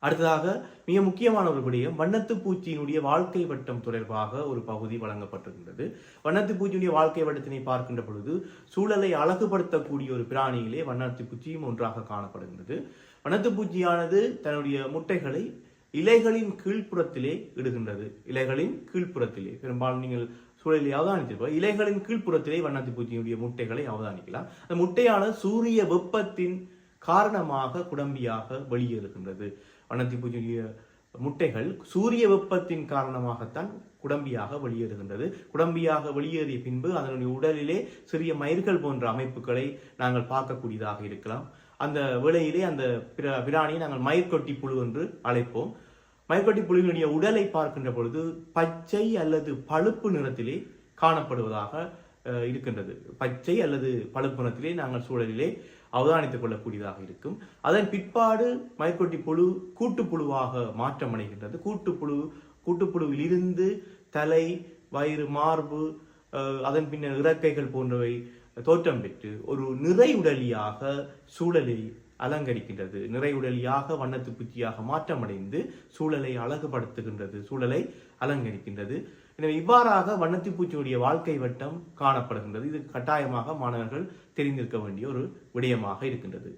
அடுத்ததாக மிக முக்கியமான ஒரு விடயம், வண்ணத்து பூச்சியினுடைய வாழ்க்கை வட்டம் தொடர்பாக ஒரு பகுதி வழங்கப்பட்டிருக்கின்றது. வண்ணத்து பூச்சியினுடைய வாழ்க்கை வட்டத்தினை பார்க்கின்ற பொழுது சூழலை அழகுபடுத்தக்கூடிய ஒரு பிராணியிலே வண்ணத்து பூச்சியும் ஒன்றாக காணப்படுகின்றது. வண்ணத்து பூச்சியானது தன்னுடைய முட்டைகளை இலைகளின் கீழ்ப்புறத்திலே இடுகின்றது. இலைகளின் கீழ்ப்புறத்திலே பெரும்பாலும் நீங்கள் சூழலை அவதானித்திருப்போம். இலைகளின் கீழ்ப்புறத்திலே வண்ணத்து பூச்சியினுடைய முட்டைகளை அவதானிக்கலாம். அந்த முட்டையான சூரிய வெப்பத்தின் காரணமாக குடம்பியாக வெளியேறுகின்றது. வண்ணத்தி பூச்சியுடைய முட்டைகள் சூரிய வெப்பத்தின் காரணமாகத்தான் குடம்பியாக வெளியேறுகின்றது. குடம்பியாக வெளியேறிய பின்பு அதனுடைய உடலிலே சிறிய மயிர்கள் போன்ற அமைப்புகளை நாங்கள் பார்க்கக்கூடியதாக இருக்கலாம். அந்த வேளையிலே அந்த பிராணியை நாங்கள் மயிர்கொட்டி புழு என்று அழைப்போம். மயிர்கொட்டி புழுவினுடைய உடலை பார்க்கின்ற பொழுது பச்சை அல்லது பழுப்பு நிறத்திலே காணப்படுவதாக இருக்கின்றது. பச்சை அல்லது பழுப்பு நிறத்திலே நாங்கள் சூழலிலே அவதானித்துக் கொள்ளக்கூடியதாக இருக்கும். அதன் பிற்பாடு மயிர்கொட்டி புழு கூட்டுப்புழுவாக மாற்றமடைகின்றது. கூட்டுப்புழுவில் இருந்து தலை, வயிறு, மார்பு, அதன் பின்னர் இறக்கைகள் போன்றவை தோற்றம் பெற்று ஒரு நிறையுடலியாக சூழலை அலங்கரிக்கின்றது. நிறையுடலியாக வண்ணத்து பூச்சியாக மாற்றமடைந்து சூழலை அழகுபடுத்துகின்றது, சூழலை அலங்கரிக்கின்றது. எனவே இவ்வாறாக வண்ணத்து பூச்சியுடைய வாழ்க்கை வட்டம் காணப்படுகின்றது. இது கட்டாயமாக மாணவர்கள் தெரிந்திருக்க வேண்டிய ஒரு விடயமாக இருக்கின்றது.